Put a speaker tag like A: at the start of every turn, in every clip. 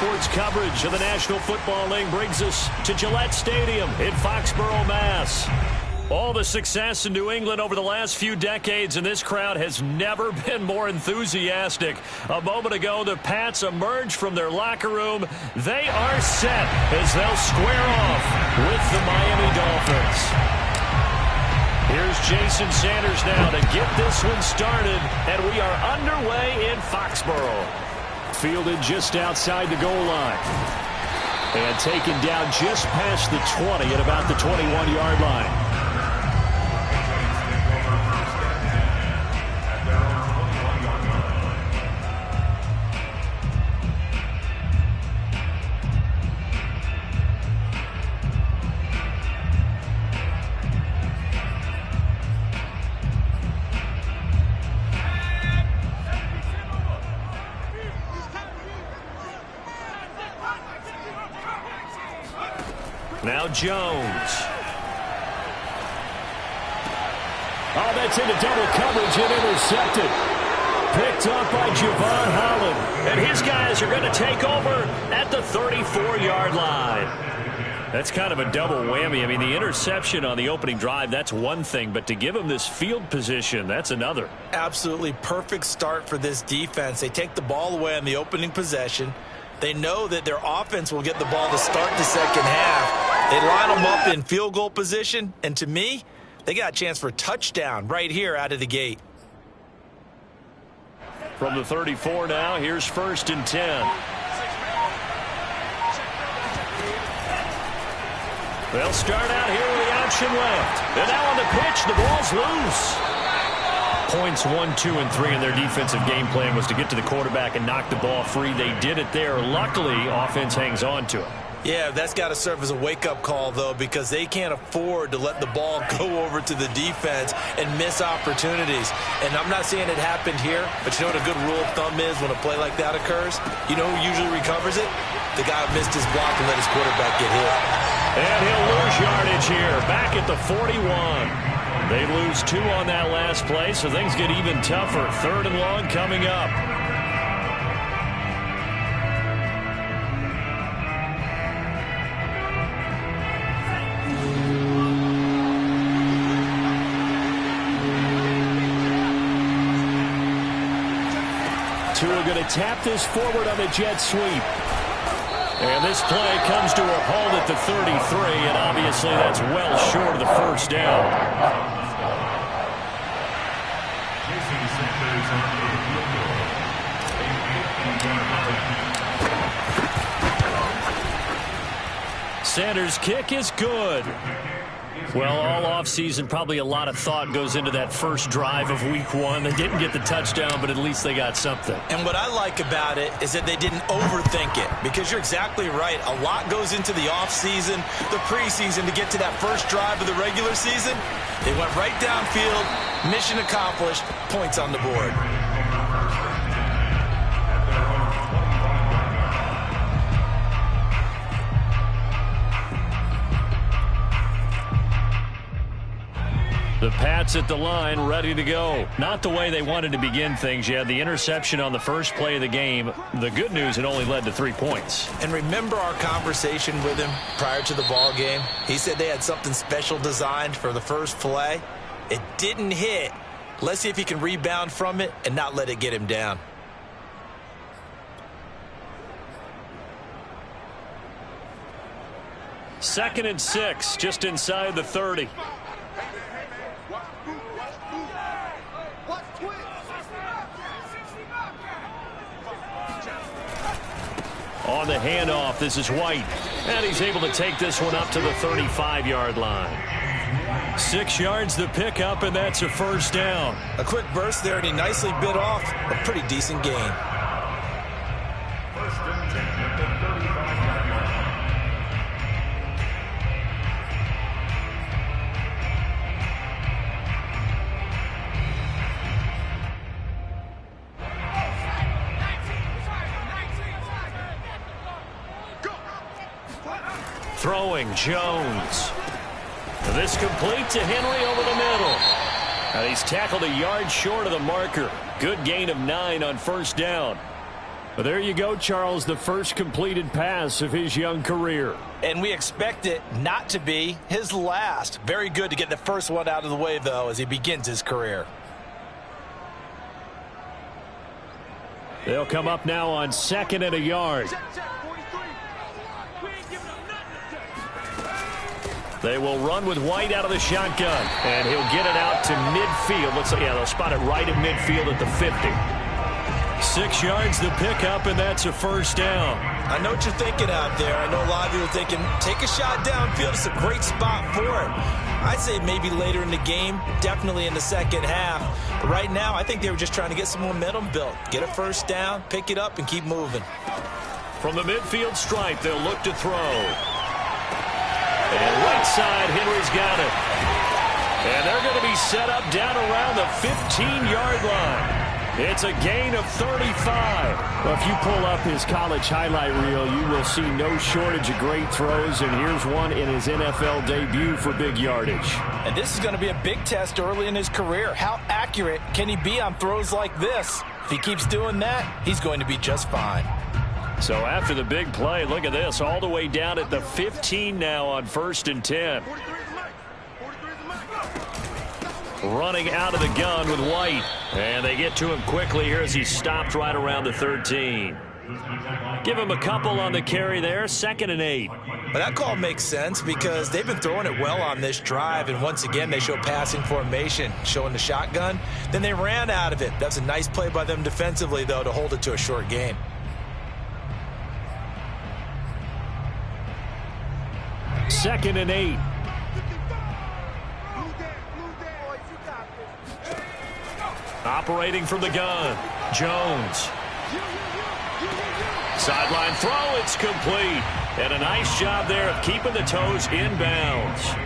A: sports coverage of the National Football League brings us to Gillette Stadium in Foxborough, Mass. All the success in New England over the last few decades, and this crowd has never been more enthusiastic. A moment ago, the Pats emerged from their locker room. They are set as they'll square off with the Miami Dolphins. Here's Jason Sanders now to get this one started, and we are underway in Foxborough. Fielded just outside the goal line. And taken down just past the 20 at about the 21-yard line. Now Jones. Oh, that's into double coverage and intercepted. Picked up by Javon Holland. And his guys are going to take over at the 34-yard line. That's kind of a double whammy. I mean, the interception on the opening drive, that's one thing. But to give him this field position, that's another.
B: Absolutely perfect start for this defense. They take the ball away on the opening possession. They know that their offense will get the ball to start the second half. They line them up in field goal position, and to me, they got a chance for a touchdown right here out of the gate.
A: From the 34 now, here's 1st and 10. They'll start out here with the option left. And now on the pitch, the ball's loose. Points 1, 2, and 3 in their defensive game plan was to get to the quarterback and knock the ball free. They did it there. Luckily, offense hangs on to it.
B: Yeah, that's got to serve as a wake-up call, though, because they can't afford to let the ball go over to the defense and miss opportunities. And I'm not saying it happened here, but you know what a good rule of thumb is when a play like that occurs? You know who usually recovers it? The guy who missed his block and let his quarterback get hit.
A: And he'll lose yardage here, back at the 41. They lose 2 on that last play, so things get even tougher. 3rd and long coming up. Tua going to tap this forward on the jet sweep. And this play comes to a halt at the 33, and obviously that's well short of the first down. Sanders' kick is good. Well, all offseason, probably a lot of thought goes into that first drive of week 1. They didn't get the touchdown, but at least they got something.
B: And what I like about it is that they didn't overthink it, because you're exactly right. A lot goes into the offseason, the preseason, to get to that first drive of the regular season. They went right downfield, mission accomplished, points on the board.
A: The Pats at the line, ready to go. Not the way they wanted to begin things. You had the interception on the first play of the game. The good news, it only led to 3 points.
B: And remember our conversation with him prior to the ball game? He said they had something special designed for the first play. It didn't hit. Let's see if he can rebound from it and not let it get him down.
A: Second and 6, just inside the 30. On the handoff, this is White. And he's able to take this one up to the 35-yard line. 6 yards the pickup, and that's a first down.
B: A quick burst there, and he nicely bit off a pretty decent gain.
A: Throwing, Jones. This complete to Henry over the middle. And he's tackled a yard short of the marker. Good gain of 9 on first down. Well, there you go, Charles, the first completed pass of his young career.
B: And we expect it not to be his last. Very good to get the first one out of the way, though, as he begins his career.
A: They'll come up now on 2nd and a yard. They will run with White out of the shotgun, and he'll get it out to midfield. Looks like, yeah, they'll spot it right at midfield at the 50. 6 yards the pickup, and that's a first down.
B: I know what you're thinking out there. I know a lot of you are thinking, take a shot downfield. It's a great spot for it. I'd say maybe later in the game, definitely in the second half. But right now, I think they were just trying to get some momentum built. Get a first down, pick it up, and keep moving.
A: From the midfield stripe, they'll look to throw. And right side, Henry's got it. And they're going to be set up down around the 15-yard line. It's a gain of 35. Well, if you pull up his college highlight reel, you will see no shortage of great throws, and here's one in his NFL debut for big yardage.
B: And this is going to be a big test early in his career. How accurate can he be on throws like this? If he keeps doing that, he's going to be just fine.
A: So after the big play, look at this, all the way down at the 15 now on 1st and 10. Running out of the gun with White. And they get to him quickly here as he stopped right around the 13. Give him a couple on the carry there, 2nd and 8.
B: But that call makes sense because they've been throwing it well on this drive, and once again they show passing formation, showing the shotgun. Then they ran out of it. That's a nice play by them defensively, though, to hold it to a short gain.
A: Second and 8. Operating from the gun, Jones. Sideline throw, it's complete. And a nice job there of keeping the toes inbounds.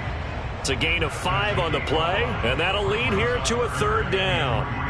A: It's a gain of 5 on the play, and that'll lead here to a 3rd down.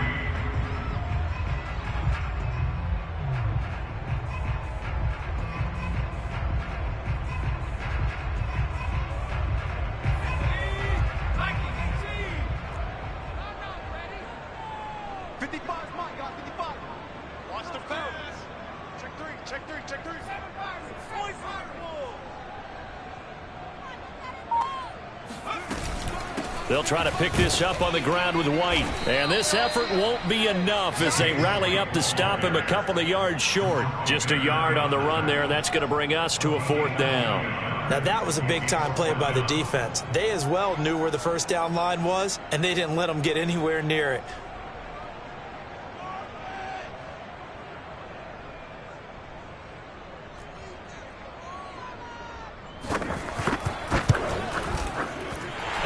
A: They'll try to pick this up on the ground with White. And this effort won't be enough as they rally up to stop him a couple of yards short. Just a yard on the run there, and that's going to bring us to a 4th down.
B: Now that was a big-time play by the defense. They as well knew where the first down line was, and they didn't let them get anywhere near it.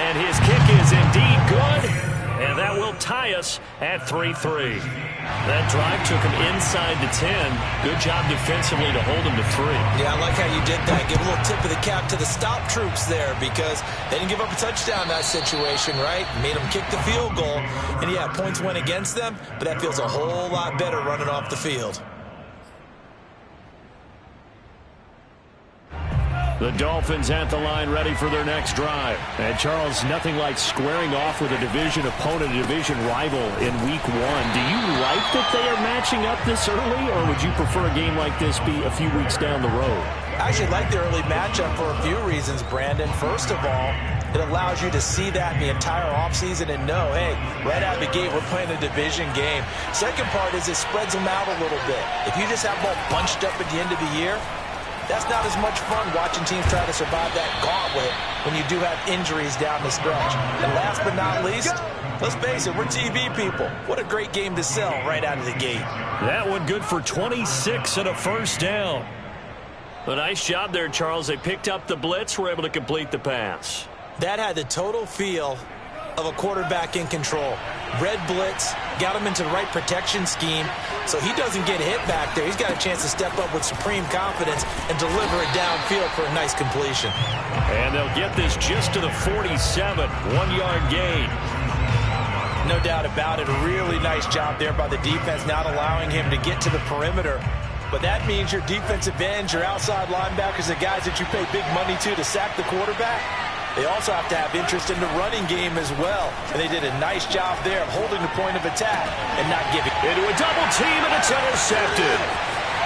A: And his kick is indeed good, and that will tie us at 3-3. That drive took him inside the 10. Good job defensively to hold him to 3.
B: Yeah, I like how you did that. Give a little tip of the cap to the stop troops there because they didn't give up a touchdown in that situation, right? Made them kick the field goal. And, yeah, points went against them, but that feels a whole lot better running off the field.
A: The Dolphins at the line ready for their next drive. And, Charles, nothing like squaring off with a division opponent, a division rival in Week 1. Do you like that they are matching up this early, or would you prefer a game like this be a few weeks down the road?
B: I actually like the early matchup for a few reasons, Brandon. First of all, it allows you to see that the entire offseason and know, hey, right out of the gate, we're playing a division game. Second part is it spreads them out a little bit. If you just have them all bunched up at the end of the year, that's not as much fun watching teams try to survive that gauntlet when you do have injuries down the stretch. And last but not least, let's face it, we're TV people. What a great game to sell right out of the gate.
A: That one good for 26 and a first down. A nice job there, Charles. They picked up the blitz, were able to complete the pass.
B: That had the total feel of a quarterback in control. Red blitz, got him into the right protection scheme, so he doesn't get hit back there. He's got a chance to step up with supreme confidence and deliver it downfield for a nice completion.
A: And they'll get this just to the 47, 1-yard gain.
B: No doubt about it. A really nice job there by the defense, not allowing him to get to the perimeter. But that means your defensive ends, your outside linebackers, the guys that you pay big money to sack the quarterback, they also have to have interest in the running game as well. And they did a nice job there of holding the point of attack and not giving.
A: Into a double team, and it's intercepted.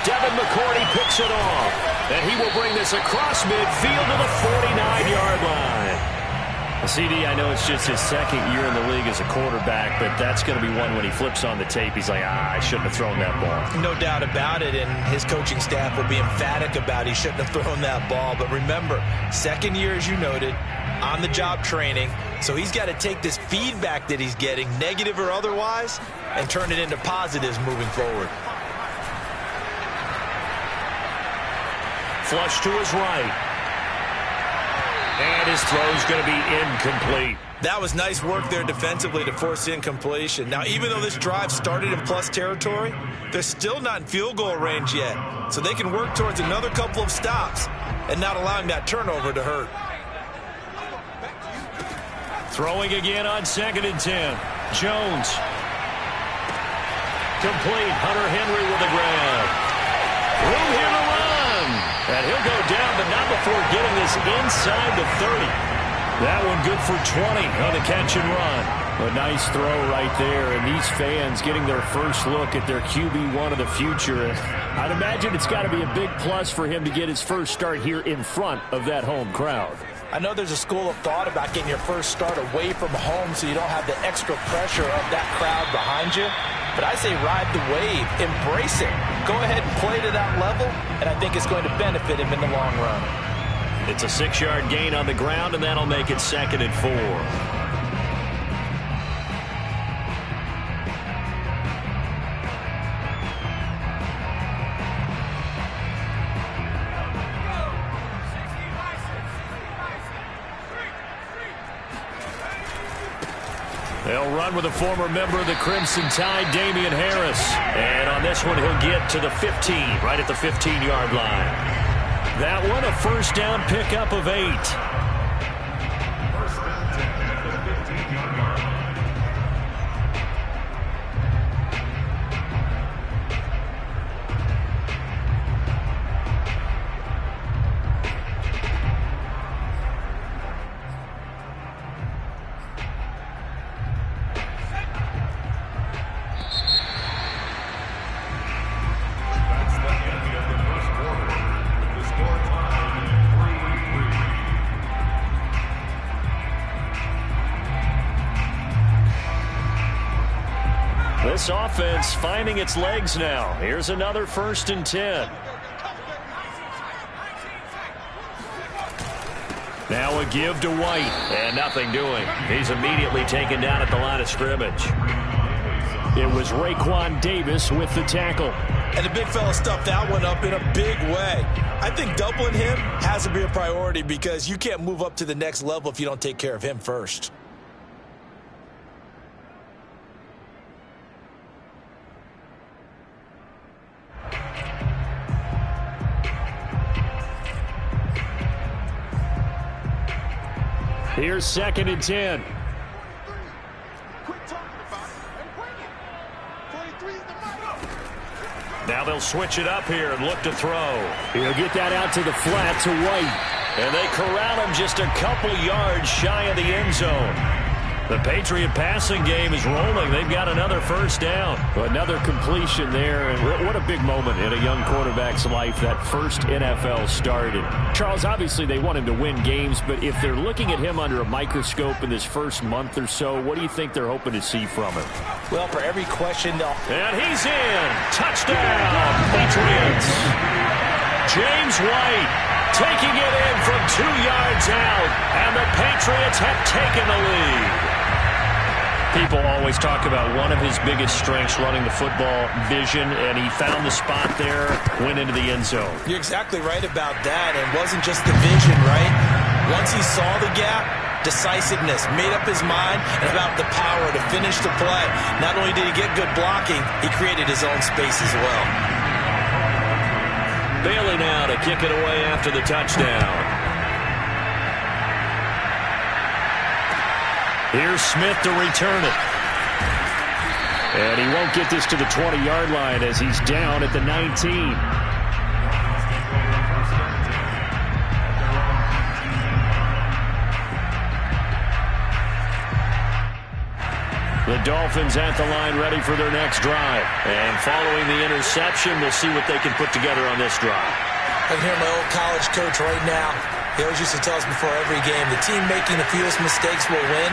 A: Devin McCourty picks it off. And he will bring this across midfield to the 49-yard line. CD, I know it's just his second year in the league as a quarterback, but that's going to be one when he flips on the tape. He's like, I shouldn't have thrown that ball.
B: No doubt about it, and his coaching staff will be emphatic about he shouldn't have thrown that ball. But remember, second year, as you noted, on-the-job training, so he's got to take this feedback that he's getting, negative or otherwise, and turn it into positives moving forward.
A: Flush to his right. And his throw's going to be incomplete.
B: That was nice work there defensively to force incompletion. Now, even though this drive started in plus territory, they're still not in field goal range yet. So they can work towards another couple of stops and not allowing that turnover to hurt.
A: Throwing again on 2nd and 10. Jones. Complete. Hunter Henry with a grab. Room here to run. And he'll go down, but not before getting this inside the 30. That one good for 20 on the catch and run. A nice throw right there, and these fans getting their first look at their QB1 of the future. I'd imagine it's got to be a big plus for him to get his first start here in front of that home crowd.
B: I know there's a school of thought about getting your first start away from home so you don't have the extra pressure of that crowd behind you. But I say ride the wave, embrace it. Go ahead and play to that level, and I think it's going to benefit him in the long run.
A: It's a 6-yard gain on the ground, and that'll make it 2nd and 4. They'll run with a former member of the Crimson Tide, Damian Harris. And on this one, he'll get to the 15, right at the 15-yard line. That one, a first down pickup of 8. This offense finding its legs now. Here's another 1st and 10. Now a give to White, and nothing doing. He's immediately taken down at the line of scrimmage. It was Raekwon Davis with the tackle.
B: And the big fella stuffed that one up in a big way. I think doubling him has to be a priority because you can't move up to the next level if you don't take care of him first.
A: Here's 2nd and 10. Now they'll switch it up here and look to throw. He'll get that out to the flat to White. And they corral him just a couple yards shy of the end zone. The Patriot passing game is rolling. They've got another first down. Another completion there. And what a big moment in a young quarterback's life, that first NFL start. And Charles, obviously they want him to win games, but if they're looking at him under a microscope in this first month or so, what do you think they're hoping to see from him?
B: Well, for every question, they'll...
A: And he's in. Touchdown, Patriots. James White taking it in from 2 yards out, and the Patriots have taken the lead. People always talk about one of his biggest strengths, running the football, vision, and he found the spot there, went into the end zone.
B: You're exactly right about that. It wasn't just the vision, right? Once he saw the gap, decisiveness, made up his mind, and about the power to finish the play. Not only did he get good blocking, he created his own space as well.
A: Bailey now to kick it away after the touchdown. Here's Smith to return it. And he won't get this to the 20-yard line as he's down at the 19. The Dolphins at the line ready for their next drive. And following the interception, we'll see what they can put together on this drive.
B: I can hear my old college coach right now. He always used to tell us before every game, the team making the fewest mistakes will win.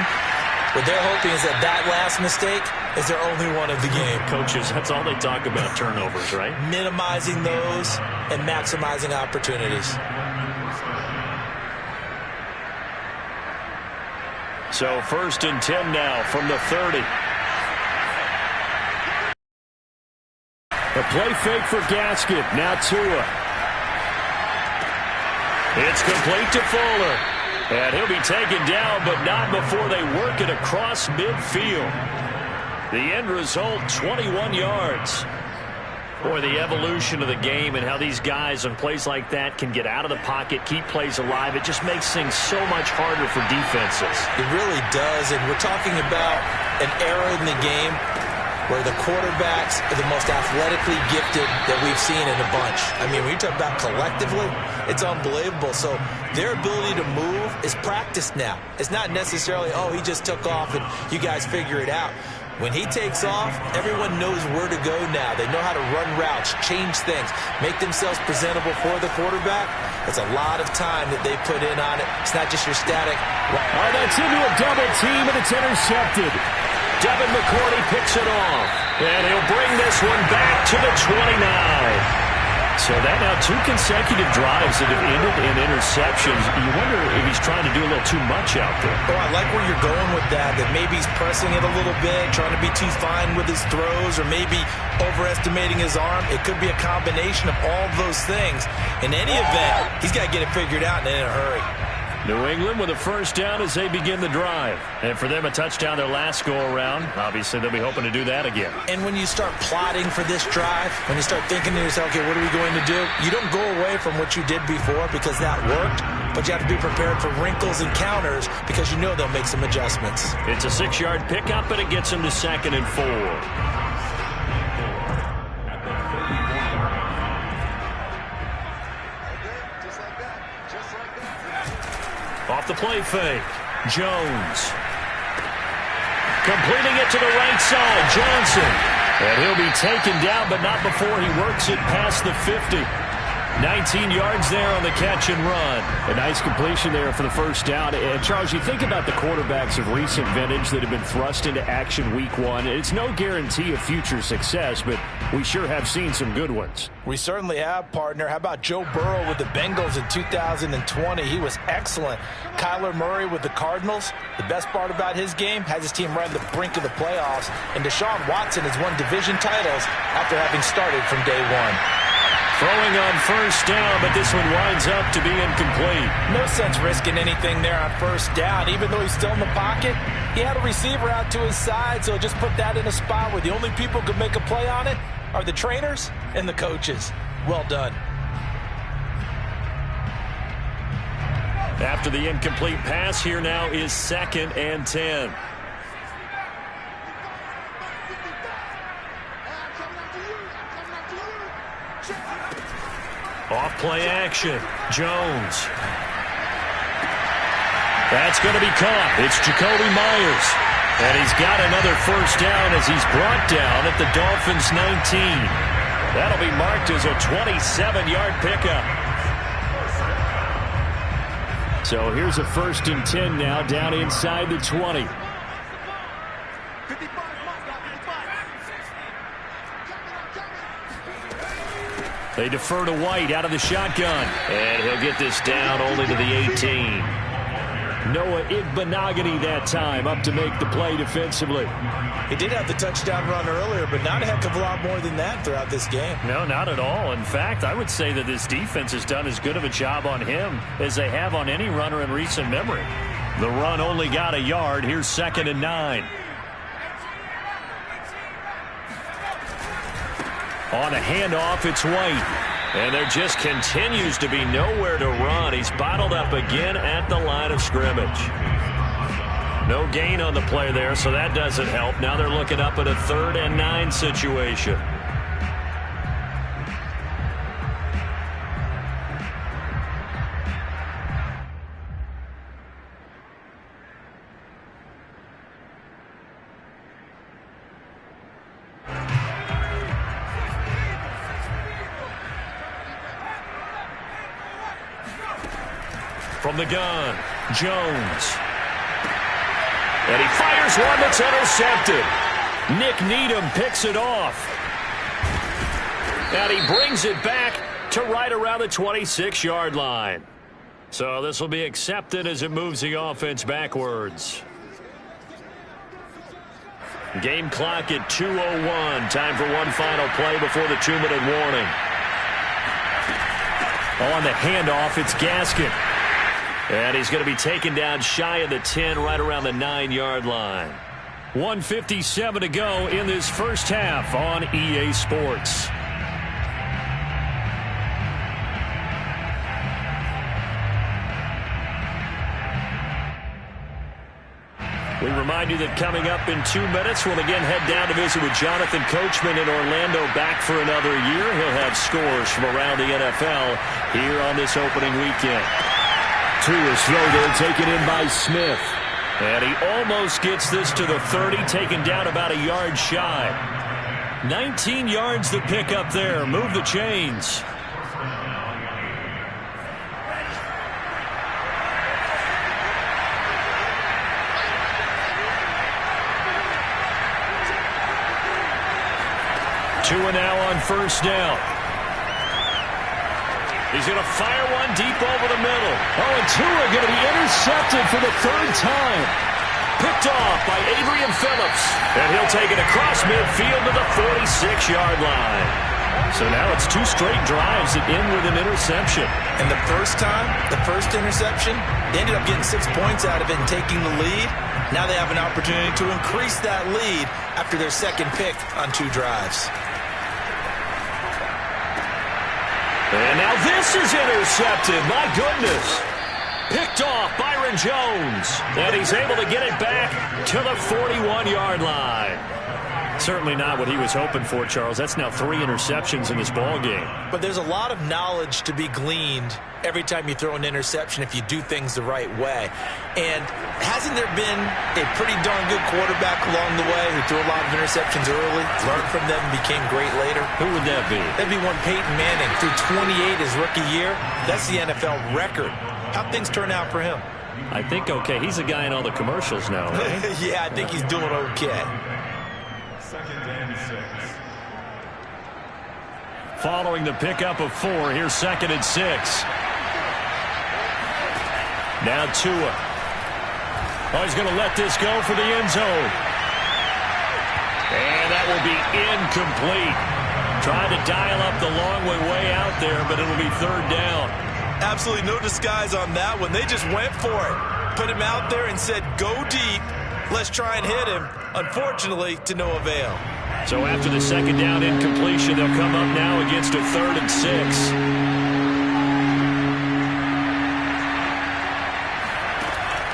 B: What they're hoping is that that last mistake is their only one of the game.
A: Coaches, that's all they talk about, turnovers, right?
B: Minimizing those and maximizing opportunities.
A: So 1st and 10 now from the 30. A play fake for Gaskin. Now Tua. It's complete to Fuller. And he'll be taken down, but not before they work it across midfield. The end result, 21 yards. Boy, the evolution of the game and how these guys on plays like that can get out of the pocket, keep plays alive, it just makes things so much harder for defenses.
B: It really does, and we're talking about an era in the game where the quarterbacks are the most athletically gifted that we've seen in a bunch. I mean, when you talk about collectively, it's unbelievable. So their ability to move is practiced now. It's not necessarily, oh, he just took off and you guys figure it out. When he takes off, everyone knows where to go now. They know how to run routes, change things, make themselves presentable for the quarterback. It's a lot of time that they put in on it. It's not just your static.
A: Oh, that's into a double team, and it's intercepted. Devin McCourty picks it off, and he'll bring this one back to the 29. So that now 2 consecutive drives that have ended in interceptions. You wonder if he's trying to do a little too much out there.
B: Oh, I like where you're going with that maybe he's pressing it a little bit, trying to be too fine with his throws, or maybe overestimating his arm. It could be a combination of all those things. In any event, he's got to get it figured out and in a hurry.
A: New England with a first down as they begin the drive. And for them, a touchdown their last go-around. Obviously, they'll be hoping to do that again.
B: And when you start plotting for this drive, when you start thinking to yourself, okay, what are we going to do? You don't go away from what you did before because that worked, but you have to be prepared for wrinkles and counters because you know they'll make some adjustments.
A: It's a 6-yard pickup, and it gets them to 2nd and 4. Off the play fake, Jones. Completing it to the right side, Johnson. And he'll be taken down, but not before he works it past the 50. 19 yards there on the catch and run. A nice completion there for the first down. And, Charles, you think about the quarterbacks of recent vintage that have been thrust into action week 1. It's no guarantee of future success, but we sure have seen some good ones.
B: We certainly have, partner. How about Joe Burrow with the Bengals in 2020? He was excellent. Kyler Murray with the Cardinals. The best part about his game has his team right on the brink of the playoffs. And Deshaun Watson has won division titles after having started from day 1.
A: Throwing on first down, but this one winds up to be incomplete.
B: No sense risking anything there on first down. Even though he's still in the pocket, he had a receiver out to his side, so just put that in a spot where the only people who could make a play on it are the trainers and the coaches. Well done.
A: After the incomplete pass, here now is 2nd and 10. Off play action, Jones. That's going to be caught. It's Jacoby Myers. And he's got another first down as he's brought down at the Dolphins' 19. That'll be marked as a 27-yard pickup. So here's a 1st and 10 now down inside the 20. They defer to White out of the shotgun. And he'll get this down only to the 18. Noah Igbenogany that time up to make the play defensively.
B: He did have the touchdown run earlier, but not a heck of a lot more than that throughout this game.
A: No, not at all. In fact, I would say that this defense has done as good of a job on him as they have on any runner in recent memory. The run only got a yard. Here's 2nd and 9. On a handoff, it's White. And there just continues to be nowhere to run. He's bottled up again at the line of scrimmage. No gain on the play there, so that doesn't help. Now they're looking up at a 3rd and 9 situation. From the gun, Jones. And he fires one that's intercepted. Nick Needham picks it off. And he brings it back to right around the 26-yard line. So this will be accepted as it moves the offense backwards. Game clock at 2:01. Time for one final play before the 2-minute warning. On the handoff, it's Gaskin. And he's going to be taken down shy of the 10, right around the 9-yard line. 1:57 to go in this first half on EA Sports. We remind you that coming up in 2 minutes, we'll again head down to visit with Jonathan Coachman in Orlando, back for another year. He'll have scores from around the NFL here on this opening weekend. Tua's throw there taken in by Smith. And he almost gets this to the 30, taken down about a yard shy. 19 yards to pick up there. Move the chains. Tua now on first down. He's going to fire one deep over the middle. Oh, and Tua going to be intercepted for the third time. Picked off by Adrian Phillips. And he'll take it across midfield to the 46-yard line. So now it's 2 straight drives that end with an interception.
B: And the first time, the first interception, they ended up getting 6 points out of it and taking the lead. Now they have an opportunity to increase that lead after their second pick on 2 drives.
A: And now this is intercepted. My goodness. Picked off Byron Jones. And he's able to get it back to the 41-yard line. Certainly not what he was hoping for, Charles. That's now 3 interceptions in this ballgame.
B: But there's a lot of knowledge to be gleaned every time you throw an interception if you do things the right way. And hasn't there been a pretty darn good quarterback along the way who threw a lot of interceptions early, learned from them, and became great later?
A: Who would that be?
B: That'd be one Peyton Manning. Threw 28 his rookie year. That's the NFL record. How'd things turn out for him?
A: I think okay. He's a guy in all the commercials now, right?
B: Yeah, I think he's doing okay.
A: Following the pickup of 4, here's 2nd and 6. Now Tua. Oh, he's going to let this go for the end zone. And that will be incomplete. Trying to dial up the long way out there, but it'll be 3rd down.
B: Absolutely no disguise on that one. They just went for it. Put him out there and said, go deep. Let's try and hit him. Unfortunately, to no avail.
A: So after the 2nd down incompletion, they'll come up now against a 3rd and 6.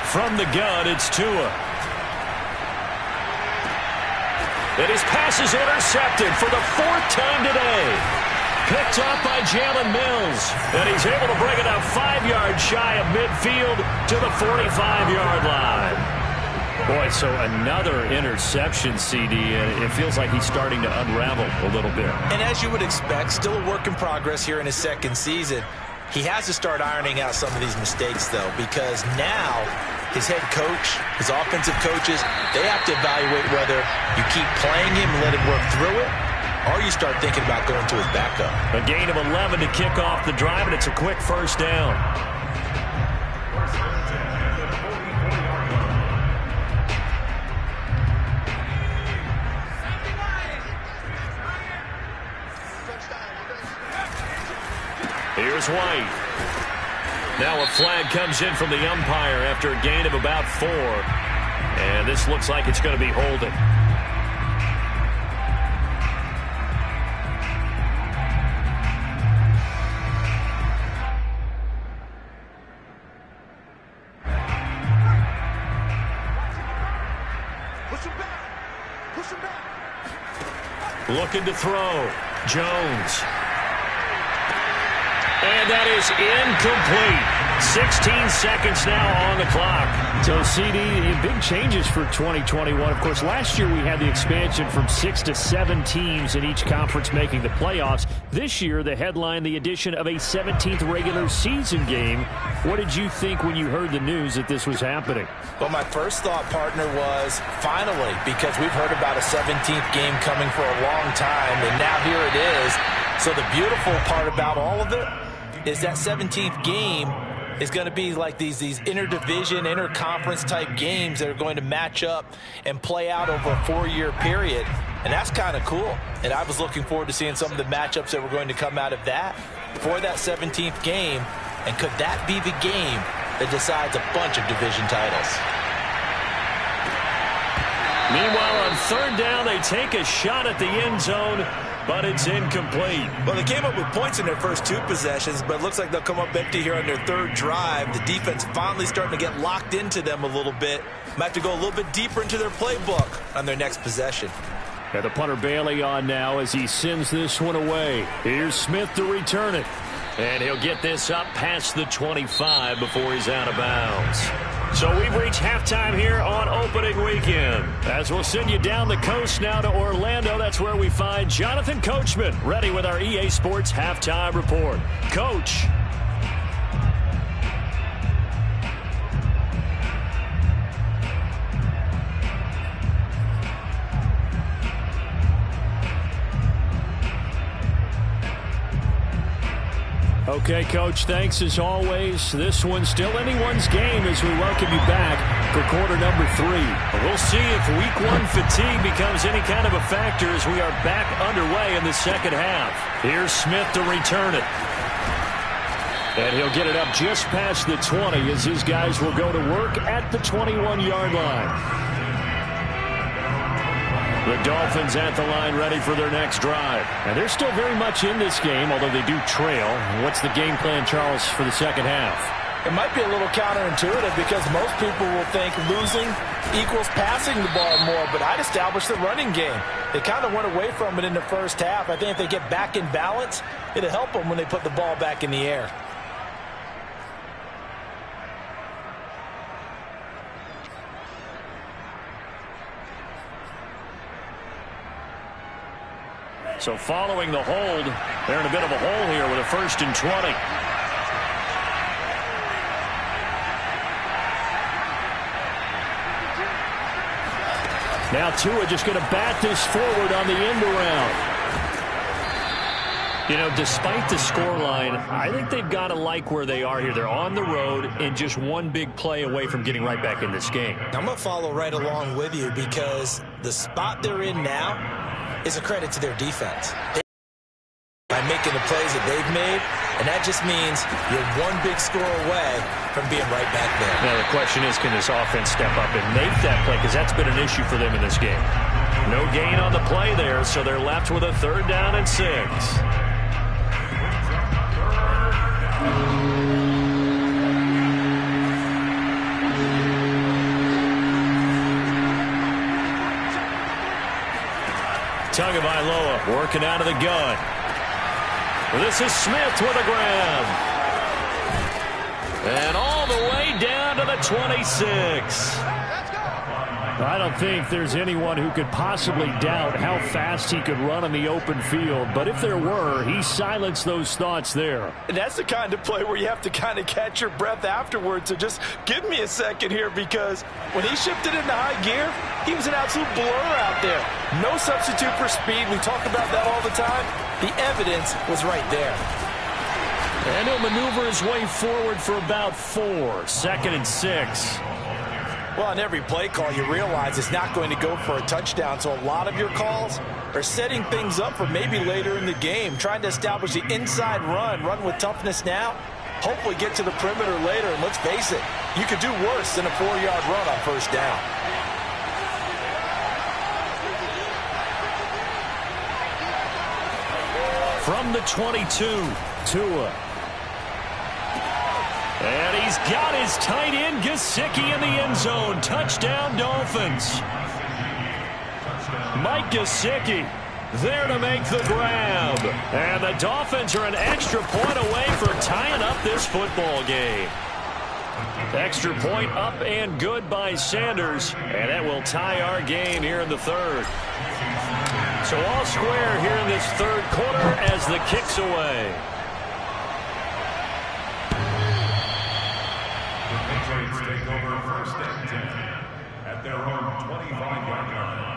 A: From the gun, it's Tua. And his pass is intercepted for the 4th time today. Picked up by Jalen Mills. And he's able to bring it up 5 yards shy of midfield to the 45-yard line. Boy, so another interception, CD. It feels like he's starting to unravel a little bit. And
B: as you would expect, still a work in progress here in his 2nd season. He has to start ironing out some of these mistakes, though, because now his head coach, his offensive coaches, they have to evaluate whether you keep playing him and let him work through it, or you start thinking about going to his backup.
A: A gain of 11 to kick off the drive, and it's a quick 1st down. Here's White. Now a flag comes in from the umpire after a gain of about 4. And this looks like it's going to be holding.
C: Push him back. Push him back.
A: Looking to throw. Jones. And that is incomplete. 16 seconds now on the clock.
D: So, CD, big changes for 2021. Of course, last year we had the expansion from 6 to 7 teams in each conference making the playoffs. This year, the headline, the addition of a 17th regular season game. What did you think when you heard the news that this was happening?
B: Well, my first thought, partner, was finally, because we've heard about a 17th game coming for a long time, and now here it is. So the beautiful part about all of it is that 17th game is going to be like these interdivision, interconference type games that are going to match up and play out over a 4-year period. And that's kind of cool. And I was looking forward to seeing some of the matchups that were going to come out of that for that 17th game. And could that be the game that decides a bunch of division titles?
A: Meanwhile, on third down, they take a shot at the end zone, but it's incomplete.
B: Well, they came up with points in their first 2 possessions, but it looks like they'll come up empty here on their third drive. The defense finally starting to get locked into them a little bit. Might have to go a little bit deeper into their playbook on their next possession.
D: And the punter Bailey on now as he sends this one away. Here's Smith to return it.
A: And he'll get this up past the 25 before he's out of bounds. So we've reached halftime here on opening weekend. As we'll send you down the coast now to Orlando, that's where we find Jonathan Coachman ready with our EA Sports halftime report. Coach.
D: Okay, Coach, thanks as always. This one's still anyone's game as we welcome you back for quarter number 3.
A: We'll see if week 1 fatigue becomes any kind of a factor as we are back underway in the second half. Here's Smith to return it. And he'll get it up just past the 20 as his guys will go to work at the 21-yard line. The Dolphins at the line ready for their next drive. And they're still very much in this game, although they do trail. What's the game plan, Charles, for the second half?
B: It might be a little counterintuitive because most people will think losing equals passing the ball more, but I'd establish the running game. They kind of went away from it in the first half. I think if they get back in balance, it'll help them when they put the ball back in the air.
A: So following the hold, they're in a bit of a hole here with a 1st and 20.
D: Now Tua just going to bat this forward on the end around.
A: You know, despite the scoreline, I think they've got to like where they are here. They're on the road and just one big play away from getting right back in this game.
B: I'm going to follow right along with you because the spot they're in now is a credit to their defense. By making the plays that they've made, and that just means you're one big score away from being right back there.
A: Now the question is, can this offense step up and make that play? Because that's been an issue for them in this game. No gain on the play there, so they're left with a 3rd down and 6. Tagovailoa working out of the gun. This is Smith with a grab. And all the way down to the 26.
D: I don't think there's anyone who could possibly doubt how fast he could run on the open field. But if there were, he silenced those thoughts there.
B: And that's the kind of play where you have to kind of catch your breath afterwards. So just give me a second here, because when he shifted into high gear, he was an absolute blur out there. No substitute for speed. We talk about that all the time. The evidence was right there.
A: And he'll maneuver his way forward for about 4. 2nd and 6.
B: Well, on every play call, you realize it's not going to go for a touchdown. So a lot of your calls are setting things up for maybe later in the game, trying to establish the inside run with toughness now, hopefully get to the perimeter later. And let's face it, you could do worse than a 4-yard run on 1st down.
A: From the 22, Tua. And he's got his tight end, Gesicki, in the end zone. Touchdown, Dolphins. Mike Gesicki there to make the grab. And the Dolphins are an extra point away from tying up up this football game. Extra point up and good by Sanders, and that will tie our game here in the third. So all square here in this third quarter as the kick's away.
E: The Patriots take over first and 10 at their own 25-yard line.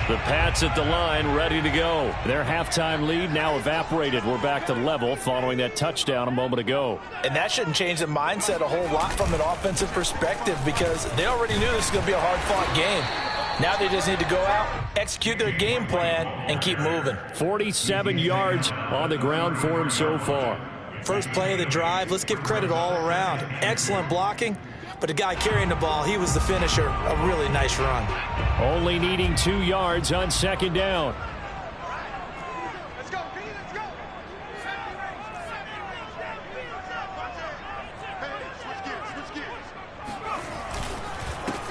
A: The Pats at the line, ready to go.
D: Their halftime lead now evaporated. We're back to level following that touchdown a moment ago.
B: And that shouldn't change the mindset a whole lot from an offensive perspective because they already knew this was going to be a hard-fought game. Now they just need to go out, execute their game plan, and keep moving.
D: 47 yards on the ground for him so far.
B: First play of the drive, let's give credit all around. Excellent blocking, but the guy carrying the ball, he was the finisher. A really nice run.
D: Only needing 2 yards on second down.
C: Let's go, P, let's go. Hey, switch gears.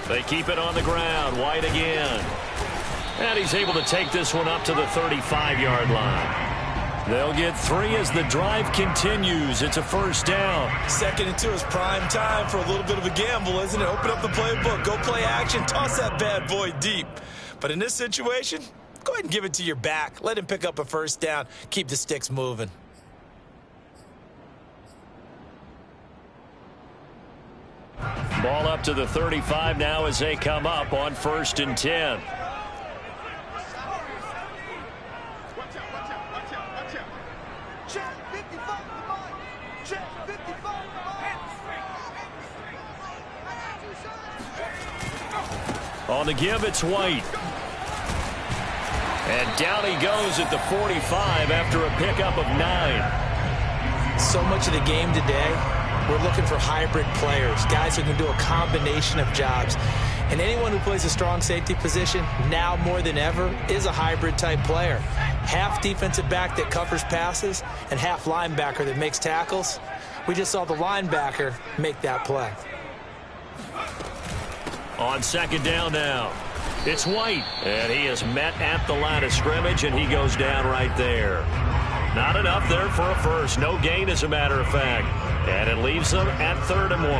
A: They keep it on the ground. White again. And he's able to take this one up to the 35-yard line. They'll get 3 as the drive continues. It's a first down.
B: 2nd and 2 is prime time for a little bit of a gamble, isn't it? Open up the playbook, go play action, toss that bad boy deep. But in this situation, go ahead and give it to your back. Let him pick up a first down. Keep the sticks moving.
A: Ball up to the 35 now as they come up on 1st and 10.
C: Check 55 to mine. Check 55 to mine.
A: On the give, it's White. And down he goes at the 45 after a pickup of 9.
B: So much of the game today, we're looking for hybrid players, guys who can do a combination of jobs. And anyone who plays a strong safety position, now more than ever, is a hybrid type player. Half defensive back that covers passes and half linebacker that makes tackles. We just saw the linebacker make that play.
A: On second down now, it's White. And he is met at the line of scrimmage, and he goes down right there. Not enough there for a first. No gain, as a matter of fact. And it leaves them at 3rd and 1.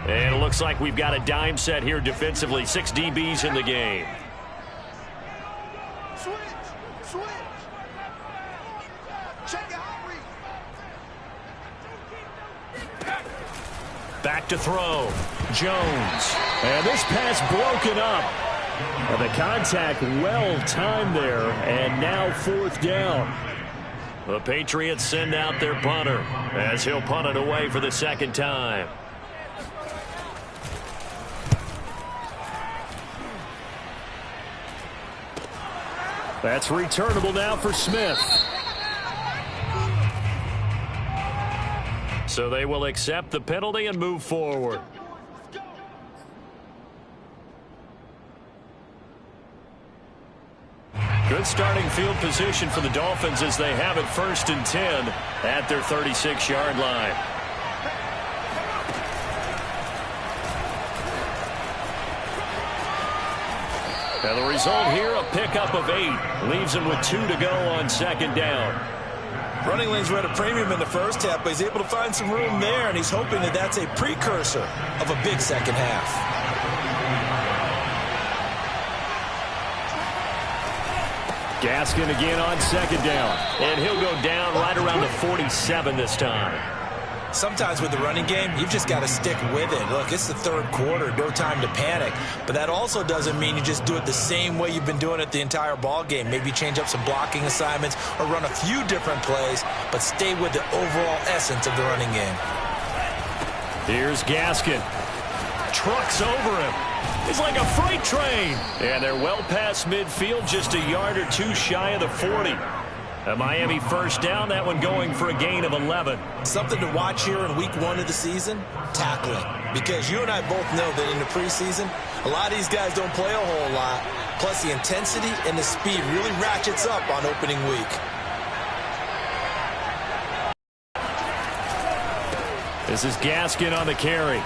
A: And it looks like we've got a dime set here defensively. 6 DBs in the game.
C: Switch. Check it out, read.
A: Back to throw. Jones. And this pass broken up. And the contact well timed there. And now 4th down. The Patriots send out their punter as he'll punt it away for the 2nd time. That's returnable now for Smith. So they will accept the penalty and move forward. Good starting field position for the Dolphins as they have it 1st and 10 at their 36-yard line. Now the result here, a pickup of 8. Leaves him with 2 to go on 2nd down.
B: Running lanes were at a premium in the first half, but he's able to find some room there, and he's hoping that that's a precursor of a big second half.
A: Gaskin again on 2nd down. And he'll go down right around the 47 this time.
B: Sometimes with the running game, you've just got to stick with it. Look, it's the 3rd quarter, no time to panic. But that also doesn't mean you just do it the same way you've been doing it the entire ball game. Maybe change up some blocking assignments or run a few different plays, but stay with the overall essence of the running game.
A: Here's Gaskin. Trucks over him. It's like a freight train. And they're well past midfield, just a yard or 2 shy of the 40. A Miami first down, that one going for a gain of 11.
B: Something to watch here in week 1 of the season, tackling. Because you and I both know that in the preseason, a lot of these guys don't play a whole lot. Plus the intensity and the speed really ratchets up on opening week.
A: This is Gaskin on the carry.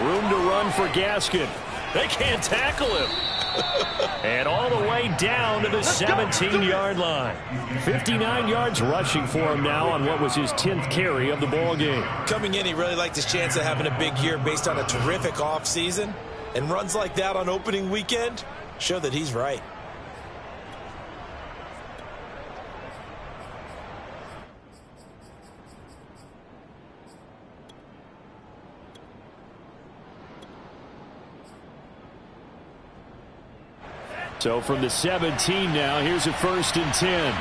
A: Room to run for Gaskin. They can't tackle him. And all the way down to the 17-yard line. 59 yards rushing for him now on what was his 10th carry of the ball game.
B: Coming in, he really liked his chance of having a big year based on a terrific offseason. And runs like that on opening weekend show that he's right.
D: So from the 17 now, here's a 1st and 10.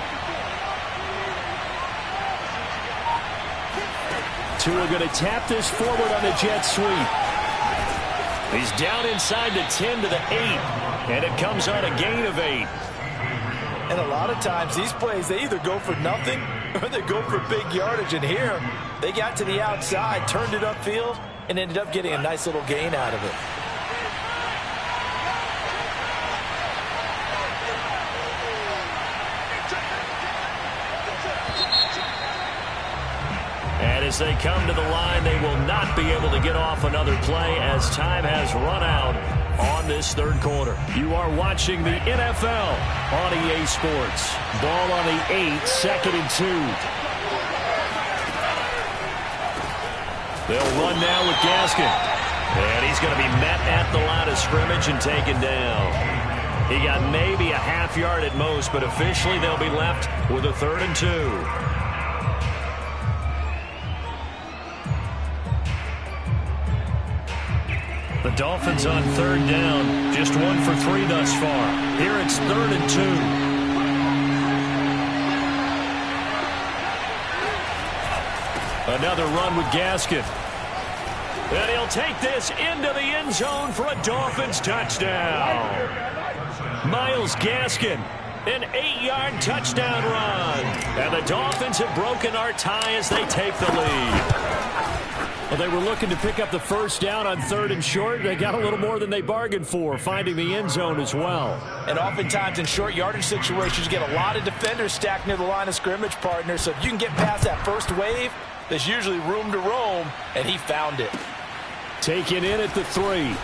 D: Tua going to tap this forward on the jet sweep. He's down inside the 10 to the 8, and it comes on a gain of 8.
B: And a lot of times these plays, they either go for nothing or they go for big yardage. And here, they got to the outside, turned it upfield, and ended up getting a nice little gain out of it.
A: And as they come to the line, they will not be able to get off another play as time has run out on this third quarter. You are watching the NFL on EA Sports. Ball on the 8, 2nd and 2. They'll run now with Gaskin. And he's going to be met at the line of scrimmage and taken down. He got maybe a half yard at most, but officially they'll be left with a 3rd and 2. The Dolphins on 3rd down, just 1 for 3 thus far. Here it's 3rd and 2. Another run with Gaskin. And he'll take this into the end zone for a Dolphins touchdown. Miles Gaskin, an 8-yard touchdown run. And the Dolphins have broken our tie as they take the lead. Well, they were looking to pick up the 1st down on 3rd and short. They got a little more than they bargained for, finding the end zone as well.
B: And oftentimes in short yardage situations, you get a lot of defenders stacked near the line of scrimmage, partner. So if you can get past that first wave, there's usually room to roam, and he found it.
D: Taken in at the 3.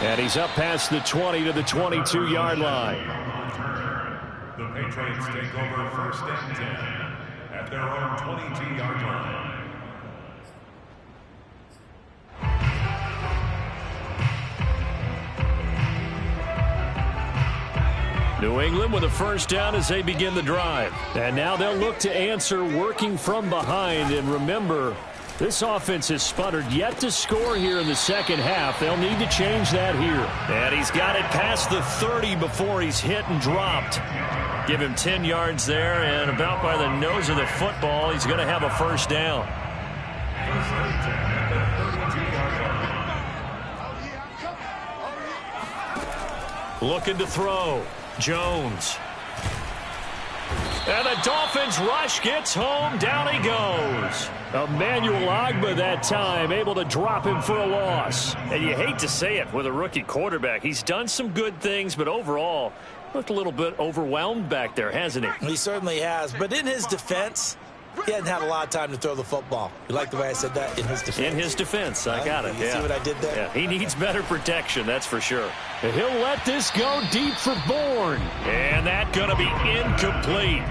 D: And he's up past the 20 to the 22-yard line.
E: The Patriots take over 1st and 10. At their own 22-yard line.
A: New England with a 1st down as they begin the drive. And now they'll look to answer working from behind. And remember, this offense has sputtered yet to score here in the 2nd half. They'll need to change that here. And he's got it past the 30 before he's hit and dropped. Give him 10 yards there, and about by the nose of the football, he's going to have a 1st down. Looking to throw. Jones. And the Dolphins rush gets home. Down he goes. Emmanuel Ogbah that time, able to drop him for a loss. And you hate to say it with a rookie quarterback. He's done some good things, but overall, looked a little bit overwhelmed back there, hasn't he?
B: He certainly has. But in his defense, he hasn't had a lot of time to throw the football. You like the way I said that? In his defense.
A: In his defense. I got it.
B: You see what I did there?
A: Yeah, he needs better protection, that's for sure. He'll let this go deep for Bourne. And that's going to be incomplete.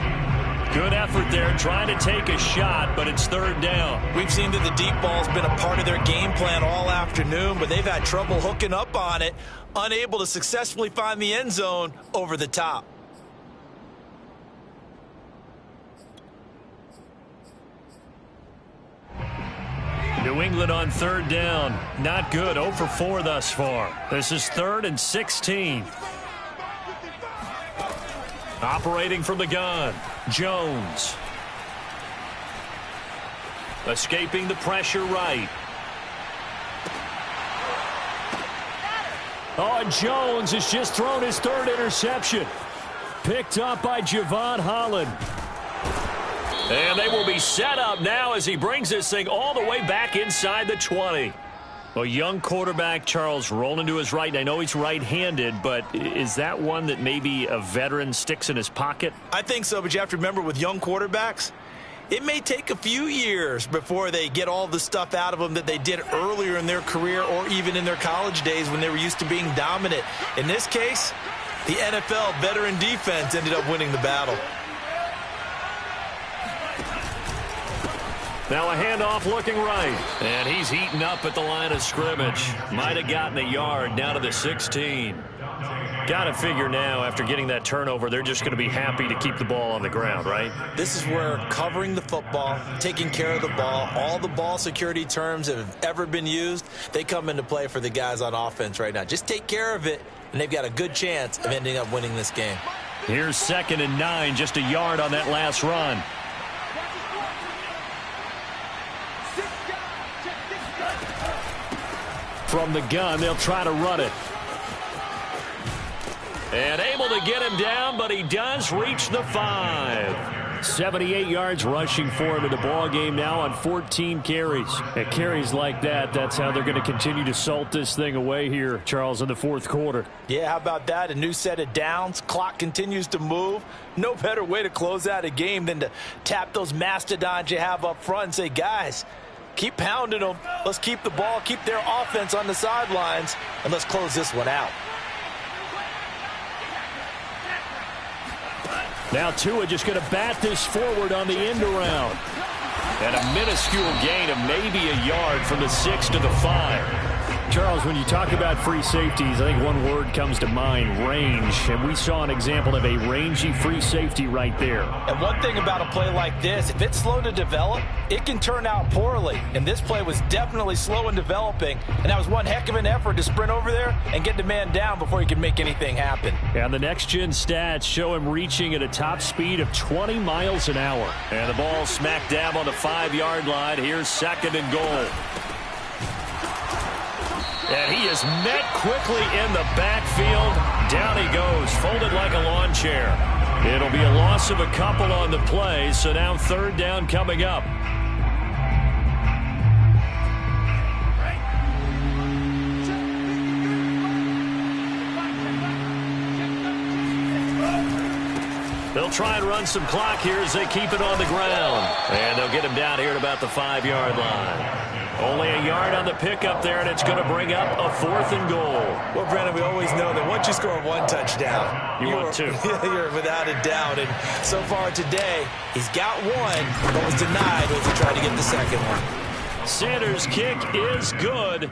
A: Good effort there trying to take a shot, but it's 3rd down.
B: We've seen that the deep ball's been a part of their game plan all afternoon, but they've had trouble hooking up on it, unable to successfully find the end zone over the top.
A: New England on 3rd down. Not good. 0 for 4 thus far. This is 3rd and 16. Operating from the gun. Jones. Escaping the pressure right. Oh, Jones has just thrown his 3rd interception. Picked up by Javon Holland. And they will be set up now as he brings this thing all the way back inside the 20. A young quarterback, Charles, rolling to his right. I know he's right-handed, but is that one that maybe a veteran sticks in his pocket?
B: I think so, but you have to remember with young quarterbacks, it may take a few years before they get all the stuff out of them that they did earlier in their career or even in their college days when they were used to being dominant. In this case, the NFL veteran defense ended up winning the battle.
A: Now a handoff looking right. And he's heating up at the line of scrimmage. Might have gotten a yard down to the 16. Got to figure now, after getting that turnover, they're just going to be happy to keep the ball on the ground, right?
B: This is where covering the football, taking care of the ball, all the ball security terms that have ever been used, they come into play for the guys on offense right now. Just take care of it, and they've got a good chance of ending up winning this game.
A: Here's 2nd and 9, just a yard on that last run. From the gun, they'll try to run it. And able to get him down, but he does reach the 5. 78 yards rushing for him in the ball game now on 14 carries. And carries like that, that's how they're going to continue to salt this thing away here, Charles, in the fourth quarter.
B: Yeah, how about that? A new set of downs. Clock continues to move. No better way to close out a game than to tap those mastodons you have up front and say, guys, keep pounding them. Let's keep the ball, keep their offense on the sidelines, and let's close this one out.
D: Now Tua just going to bat this forward on the end around.
A: And a minuscule gain of maybe a yard from the 6 to the 5.
D: Charles, when you talk about free safeties, I think one word comes to mind, range. And we saw an example of a rangy free safety right there.
B: And one thing about a play like this, if it's slow to develop, it can turn out poorly. And this play was definitely slow in developing. And that was one heck of an effort to sprint over there and get the man down before he could make anything happen.
D: And the next-gen stats show him reaching at a top speed of 20 miles an hour.
A: And the ball smack dab on the 5-yard line. Here's 2nd and goal. And he is met quickly in the backfield. Down he goes, folded like a lawn chair. It'll be a loss of a couple on the play, so now 3rd down coming up. They'll try and run some clock here as they keep it on the ground. And they'll get him down here at about the 5-yard line. Only a yard on the pickup there, and it's going to bring up a 4th and goal.
B: Well, Brandon, we always know that once you score one touchdown,
A: you want two.
B: You're without a doubt. And so far today, he's got one, but was denied as he tried to get the second one.
A: Sanders' kick is good.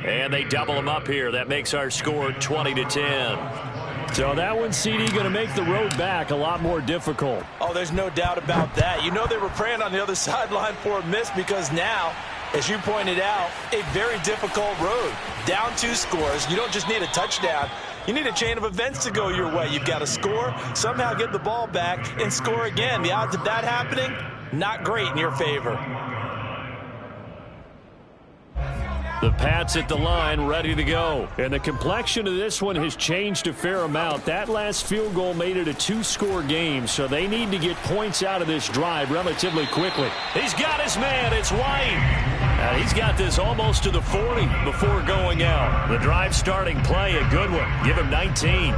A: And they double him up here. That makes our score 20-10.
D: So that one, CD, going to make the road back a lot more difficult.
B: Oh, there's no doubt about that. You know they were praying on the other sideline for a miss because now, as you pointed out, a very difficult road. Down 2 scores. You don't just need a touchdown. You need a chain of events to go your way. You've got to score, somehow get the ball back, and score again. The odds of that happening, not great in your favor.
D: The Pats at the line, ready to go. And the complexion of this one has changed a fair amount. That last field goal made it a 2-score game, so they need to get points out of this drive relatively quickly.
A: He's got his man. It's White. And he's got this almost to the 40 before going out. The drive starting play, a good one. Give him 19.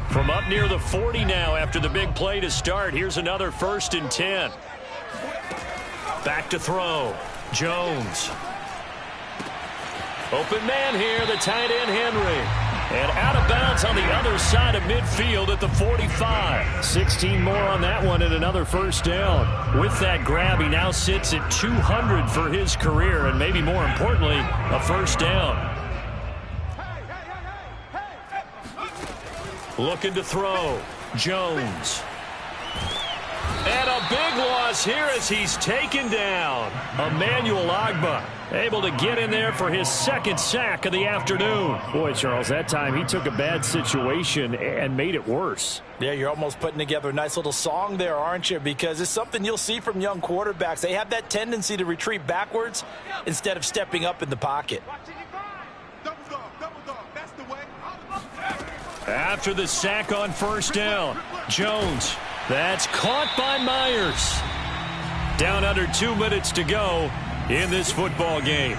A: From up near the 40 now after the big play to start. Here's another 1st and 10. Back to throw. Jones. Open man here, the tight end Henry. And out of bounds on the other side of midfield at the 45.
D: 16 more on that one and another 1st down.
A: With that grab, he now sits at 200 for his career, and maybe more importantly, a 1st down. Looking to throw. Jones. And a big loss here as he's taken down. Emmanuel Ogbah able to get in there for his 2nd sack of the afternoon.
D: Boy, Charles, that time he took a bad situation and made it worse.
B: Yeah, you're almost putting together a nice little song there, aren't you? Because it's something you'll see from young quarterbacks. They have that tendency to retreat backwards instead of stepping up in the pocket.
A: After the sack on 1st down, Jones. That's caught by Myers. Down under 2 minutes to go in this football game.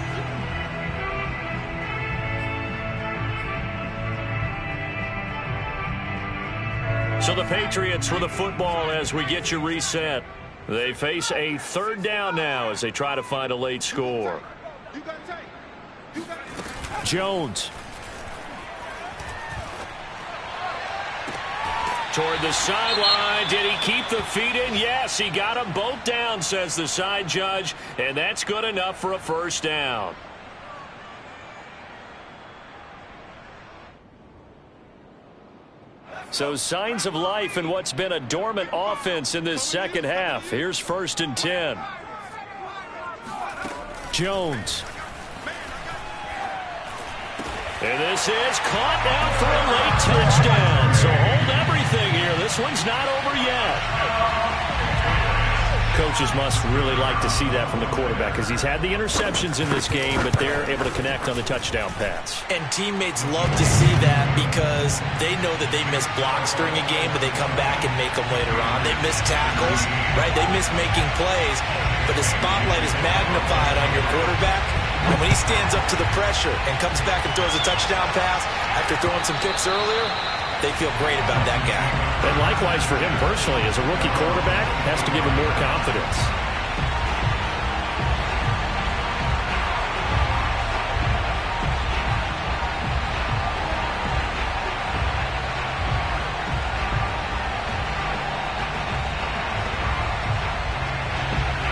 A: So the Patriots with the football as we get you reset. They face a third down now as they try to find a late score.
D: Jones.
A: Toward the sideline. Did he keep the feet in? Yes, he got them both down, says the side judge. And that's good enough for a first down. So signs of life in what's been a dormant offense in this second half. Here's 1st and 10.
D: Jones.
A: And this is caught now for a late touchdown. So hold everything here. This one's not over yet.
D: Coaches must really like to see that from the quarterback because he's had the interceptions in this game, but they're able to connect on the touchdown pass.
B: And teammates love to see that because they know that they miss blocks during a game, but they come back and make them later on. They miss tackles, right? They miss making plays, but the spotlight is magnified on your quarterback. And when he stands up to the pressure and comes back and throws a touchdown pass after throwing some picks earlier, they feel great about that guy.
D: And likewise for him personally, as a rookie quarterback, has to give him more confidence.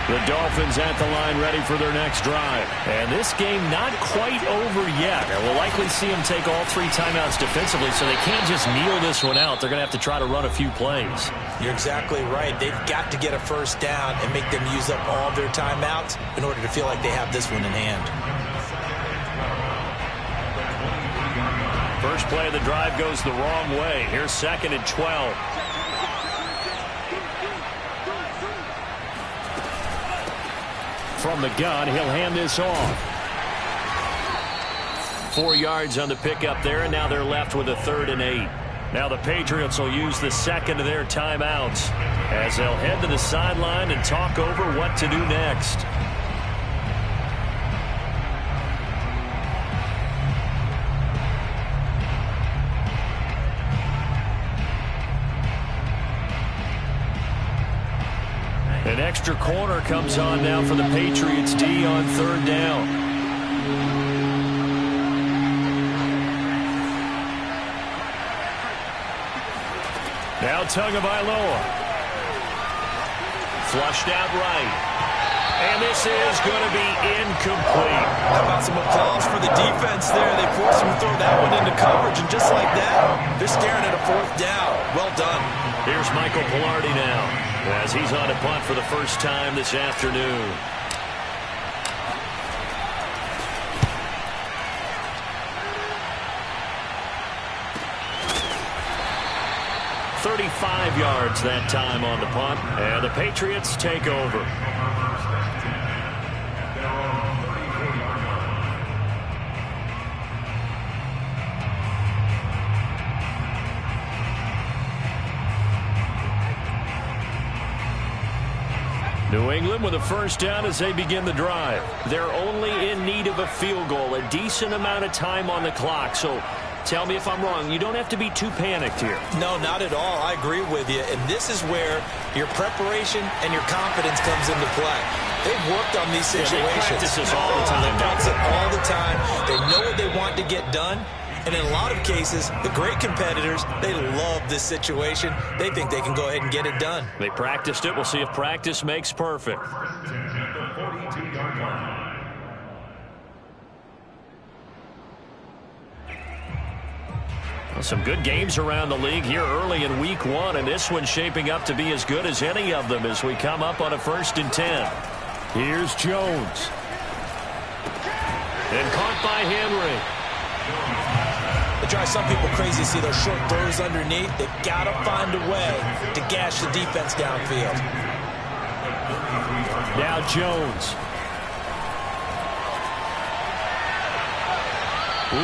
D: The Dolphins at the line ready for their next drive. And this game not quite over yet. And we'll likely see them take all 3 timeouts defensively, so they can't just kneel this one out. They're going to have to try to run a few plays.
B: You're exactly right. They've got to get a first down and make them use up all their timeouts in order to feel like they have this one in hand.
A: First play of the drive goes the wrong way. Here's 2nd and 12.
D: From the gun, he'll hand this off.
A: 4 yards on the pickup there, and now they're left with a 3rd and 8. Now the Patriots will use the second of their timeouts as they'll head to the sideline and talk over what to do next. An extra corner comes on now for the Patriots D on 3rd down. Now Tagovailoa. Flushed out right. And this is going to be incomplete.
B: How about some applause for the defense there? They forced him to throw that one into coverage, and just like that, they're staring at a 4th down. Well done.
A: Here's Michael Pilardi now, as he's on a punt for the first time this afternoon. "35 yards that time on the punt, and the Patriots take over. New England with a first down as they begin the drive. They're only in need of a field goal, a decent amount of time on the clock. So tell me if I'm wrong. You don't have to be too panicked here.
B: No, not at all. I agree with you. And this is where your preparation and your confidence comes into play. They've worked on these situations.
A: They practice this all the time.
B: They practice it all the time. They know what they want to get done. And in a lot of cases, the great competitors, they love this situation. They think they can go ahead and get it done.
A: They practiced it. We'll see if practice makes perfect. Well, some good games around the league here early in week 1, and this one's shaping up to be as good as any of them as we come up on a 1st and 10.
D: Here's Jones.
A: And caught by Henry.
B: It drives some people crazy to see those short throws underneath. They've got to find a way to gash the defense downfield.
D: Now Jones.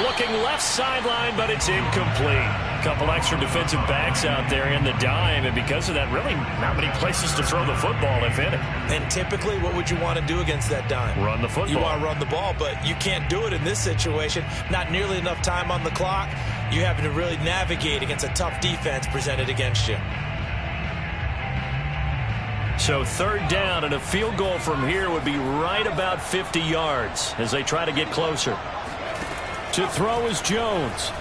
A: Looking left sideline, but it's incomplete. Couple extra defensive backs out there in the dime, and because of that, really not many places to throw the football, if any.
B: And typically, what would you want to do against that dime?
A: Run the football.
B: You want to run the ball, but you can't do it in this situation. Not nearly enough time on the clock. You having to really navigate against a tough defense presented against you.
A: So 3rd down, and a field goal from here would be right about 50 yards as they try to get closer. To throw is Jones.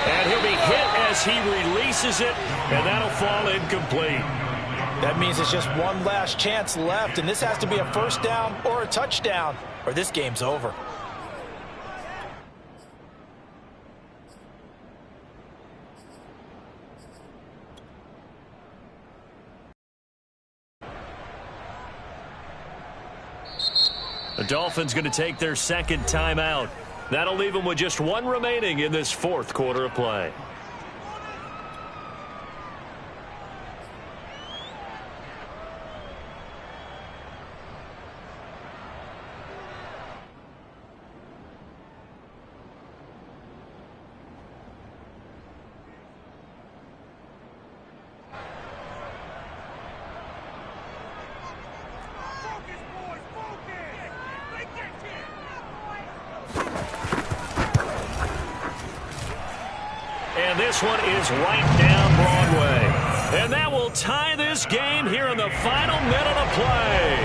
A: And he'll be hit as he releases it, and that'll fall incomplete.
B: That means it's just one last chance left, and this has to be a 1st down or a touchdown, or this game's over.
A: The Dolphins going to take their 2nd timeout. That'll leave them with just 1 remaining in this 4th quarter of play. And this one is right down Broadway. And that will tie this game here in the final minute of play.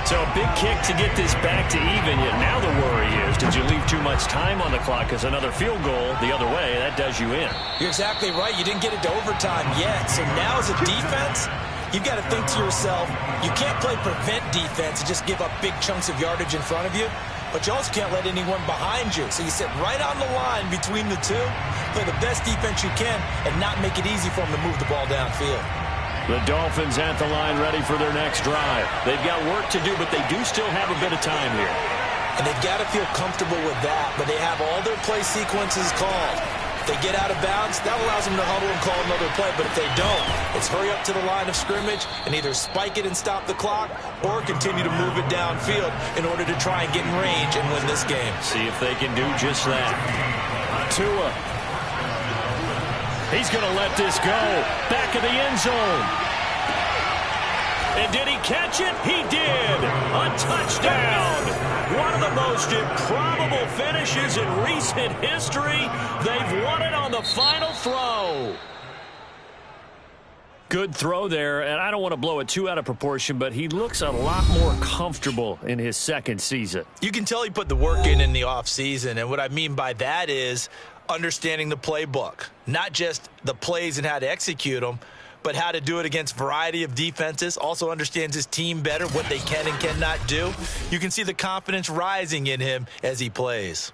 A: So a big kick to get this back to even. Yet now the worry is, did you leave too much time on the clock? Because another field goal the other way, that does you in.
B: You're exactly right. You didn't get it to overtime yet. So now as a defense, you've got to think to yourself, you can't play prevent defense and just give up big chunks of yardage in front of you. But you also can't let anyone behind you. So you sit right on the line between the two, play the best defense you can, and not make it easy for them to move the ball downfield.
A: The Dolphins at the line ready for their next drive. They've got work to do, but they do still have a bit of time here.
B: And they've got to feel comfortable with that, but they have all their play sequences called. If they get out of bounds, that allows them to huddle and call another play. But if they don't, it's hurry up to the line of scrimmage and either spike it and stop the clock or continue to move it downfield in order to try and get in range and win this game.
A: See if they can do just that. Tua. He's going to let this go. Back of the end zone. And did he catch it? He did. A touchdown. One of the most improbable finishes in recent history. They've won it on the final throw. Good throw there, and I don't want to blow it too out of proportion, but he looks a lot more comfortable in his 2nd season.
B: You can tell he put the work in the offseason, and what I mean by that is understanding the playbook, not just the plays and how to execute them, but how to do it against a variety of defenses. Also understands his team better, what they can and cannot do. You can see the confidence rising in him as he plays.